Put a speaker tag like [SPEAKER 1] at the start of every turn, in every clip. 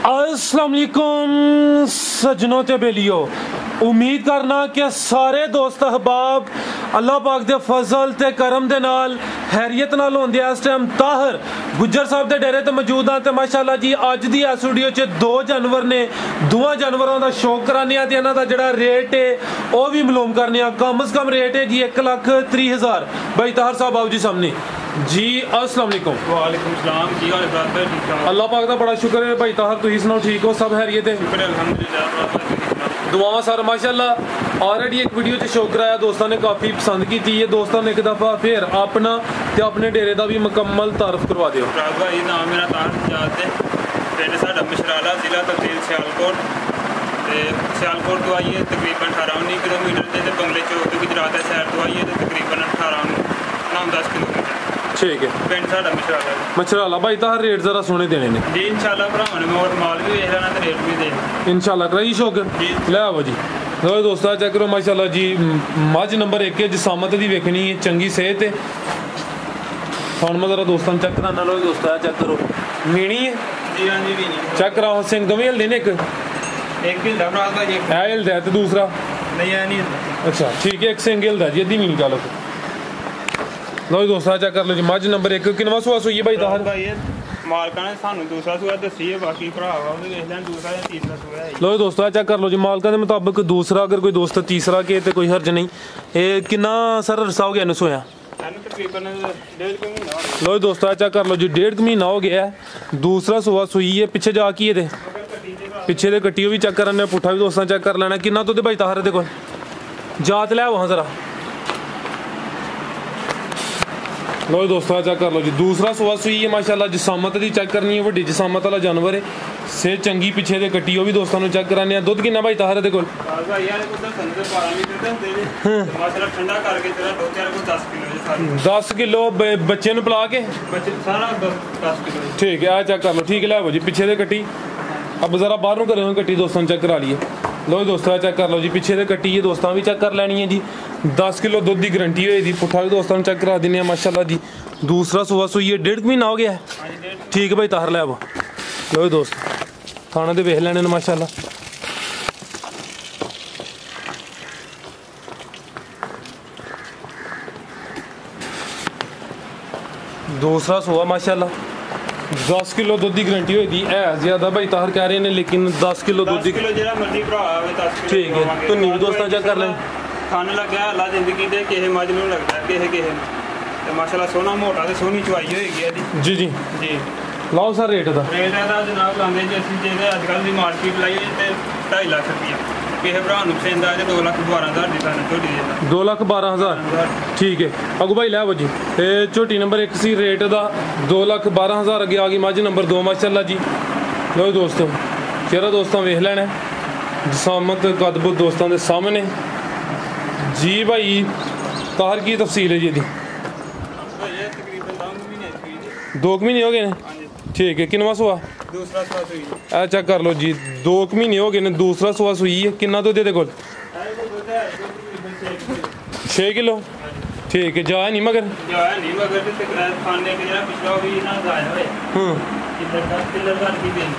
[SPEAKER 1] अस्सलाम वालेकुम सजनों ते बेलियो, उम्मीद करना कि सारे दोस्त अहबाब अल्लाह पाक दे फजल ते करम दे नाल हैरियत नाल होंदे। इस टाइम ताहर गुज्जर साहब दे डेरे ते मौजूद हाँ। ते माशाअल्लाह जी अज दी इस वीडियो च दो जानवर ने, दोवां जानवरों का शौक कराने ते इन्हां दा जिहड़ा रेट है वह भी मालूम करने। कम से कम रेट है जी 1,30,000। भाई ताहर साहब आओ जी सामने जी। अस्सलाम वालेकुम।
[SPEAKER 2] वालेकुम सलाम। की हाल है? ठीक ठाक,
[SPEAKER 1] अल्लाह पाक का बड़ा शुक्र है। भाई ताहर तुसीं सुनाओ, ठीक हो? सब हैरियत है?
[SPEAKER 2] शुक्र है अल्हम्दुलिल्लाह।
[SPEAKER 1] दुआवां सर माशाअल्लाह। ऑलरेडी एक वीडियो च शौक कराया, दोस्तों ने काफ़ी पसंद की थी। ये दोस्तों ने एक दफ़ा फिर अपना ते अपने डेरे का भी मुकम्मल तारफ करवा दियो।
[SPEAKER 2] भाई नाम मेरा तारफ जात है, पिंड साडा मशराला, जिला तहसील सियालकोट। सियालकोट तो आइए तकरीबन 18-19 किलोमीटर से बंगले चौक गुजरात शहर तो आइए तो तकरीबन 18-9-10 किलोमीटर। ठीक है, पिंड साडा मशराला।
[SPEAKER 1] मशराला भाई ताहर रेट जरा सोने देने ने
[SPEAKER 2] जी इंशाल्लाह। भरावां ने मोर माल भी वेख लेना ते रेट भी दे
[SPEAKER 1] इंशाल्लाह। कराई शौक ले आओ जी। लो दोस्तों चेक करो माशाल्लाह जी, मझ नंबर 1 है, जिसामत दी वेखनी है, चंगी सेहत है। थान मैं जरा दोस्तों चेक कराना। लो दोस्तों चेक करो, मीणी है
[SPEAKER 2] जी। हाँ जी मीणी
[SPEAKER 1] चेक कराओ। सिंह दोवें हिलदे ने?
[SPEAKER 2] एक हिलदा भरा दा जी,
[SPEAKER 1] है हिलदा है ते दूसरा
[SPEAKER 2] नहीं है नहीं हिलदा।
[SPEAKER 1] अच्छा ठीक है, एक सिंह हिलदा जी, अद्धी मीणी चलो। लो दोस्तों चेक कर लो जी, मझ नंबर 1 किनवा सुआ सुई है भाई ताहर?
[SPEAKER 2] भाई मालका ने सानू दूसरा सूआ दसी है, बाकी भरा देख लैन दूसरा या तीसरा सूआ है।
[SPEAKER 1] लो दोस्तों चेक कर लो जी, मालका के मुताबिक दूसरा, अगर कोई दोस्त तीसरा के तो कोई हर्ज नहीं। ये कितना सर अरसा हो गया इन्हें सोया?
[SPEAKER 2] तकरीबन 1.5 महीना।
[SPEAKER 1] लो दोस्तों चेक कर लो जी, 1.5 महीना हो गया है। दूसरा सुआ सुई है। पिछे जा की दे पिछे दे कट्टी भी चेक करने, पुट्ठा भी दोस्तों चेक कर लेना। कितना दुद्ध भाई ताहर दे कोल? जात लै वहाँ जरा। लो दोस्तों चेक कर लो जी, दूसरा सुआ सुई है माशाल्लाह। जिसामत दी चेक करनी है, वड्डी जिसामत वाला जानवर है, सेहत चंगी। पिछे दे कट्टी भी दोस्तों ने चेक कराने। दुद्ध कितना भाई ताहर दे कोल?
[SPEAKER 2] माशाल्लाह ठंडा करके तेरा 10 किलो।
[SPEAKER 1] 10 किलो बच्चे ने पिला के
[SPEAKER 2] सारा 10 किलो।
[SPEAKER 1] ठीक है, आ चेक कर लो। ठीक है लै जी, पिछे दे कट्टी। अब जरा बाहर ਨੂੰ करो कट्टी दोस्तों ने चेक करा लिए। लो दोस्तों चेक कर लो जी, पिछे दे कट्टी है, दोस्तों भी चेक कर लेनी है जी। 10 किलो दुध की गारंटी हुई थी। पुट्ठा भी दोस्तों चेक करा देने माशाल्लाह जी। दूसरा सुबह सुई है, 1.5 महीना हो गया है। ठीक है भाई ताहर लै वो। लो दोस्त थाने दे वेख लेने माशाल्लाह। दूसरा सुबह माशाल्लाह 10 किलो दुध की गारंटी हुई थी। है ज्यादा भाई ताहर कह रहे हैं, लेकिन 10 किलो दुध की। ठीक है, तो न्यू दोस्तों चेक कर लें।
[SPEAKER 2] खाने लग गया अल्लाह जिंदगी दे, किसे मज नूं लगदा किसे ते माशाल्लाह सोना मोटा ते सोहनी चवाई होएगी
[SPEAKER 1] जी जी
[SPEAKER 2] जी।
[SPEAKER 1] लाओ सर रेट दा।
[SPEAKER 2] रेट दा जनाब लांदे जी असं जे अजकल दी मार्केट लाई ते 2.5 लाख रुपया। किसे भरा नूं पसंद आए तो 2,12,000 दी सानू झोटी देना।
[SPEAKER 1] 2,12,000 ठीक है। अगू भाई लै जी, झोटी नंबर 1 सी रेट का 2,12,000। अगे आ गई मझ नंबर 2 माशाल्लाह जी। लो दोस्तों चेहरा दोस्तों वेख लेना, जिसामत कदबुत दोस्तों के सामने जी। भाई ताहर की तफसील है जी? 2 महीने हो गए ने। ठीक है, किनवा सुआ?
[SPEAKER 2] दूसरा सुआ सुई।
[SPEAKER 1] ए चेक कर लो जी, 2 महीने हो गए ने, दूसरा सुआ सुई है। कितना दुध दे कोल? 6 किलो। ठीक है, जाया नहीं मगर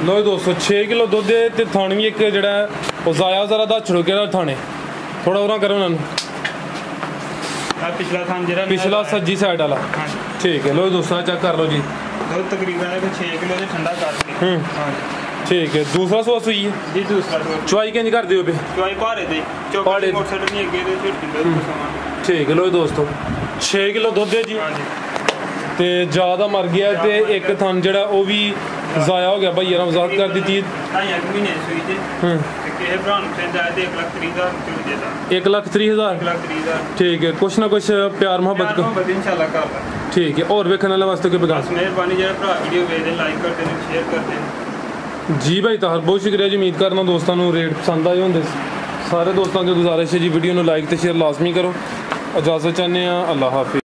[SPEAKER 1] लो दोस्तों 6 किलो दुध है। तो थान भी एक जरा जाया जरा दस छड़ो के थाने थोड़ा उरा करो उन्होंने। पिछला सज्जी साइड वाला। ठीक है, लो दोस्तों चेक कर लो जी,
[SPEAKER 2] तकरीबन 6 किलो ठंडा कर।
[SPEAKER 1] ठीक है, दूसरा सुआ सुई है
[SPEAKER 2] जी। दूसरा
[SPEAKER 1] चुवाई किंज कर दियो?
[SPEAKER 2] चुवाई भारे दे
[SPEAKER 1] भारे। ठीक है, लो दोस्तों 6 किलो दुध है जी। ते ज़्यादा मर गया ते एक थन जड़ा वो भी ज़ाया हो गया भाई, यार वजाहत कर दी थी। 1,30,000। ठीक है, कुछ ना कुछ प्यार मोहब्बत को
[SPEAKER 2] इंशाल्लाह।
[SPEAKER 1] ठीक है, और वेखने वाले वास्ते कोई बेकार
[SPEAKER 2] मेहरबानी वीडियो लाइक कर देना, शेयर कर देना
[SPEAKER 1] जी। भाई ताहर बहुत शुक्रिया जी। उम्मीद करना दोस्तों को रेट पसंद आए होंगे। सारे दोस्तों की गुजारिश है जी, वीडियो को लाइक तो शेयर लाजमी करो। इजाज़त चाहते हैं, अल्लाह हाफिज़।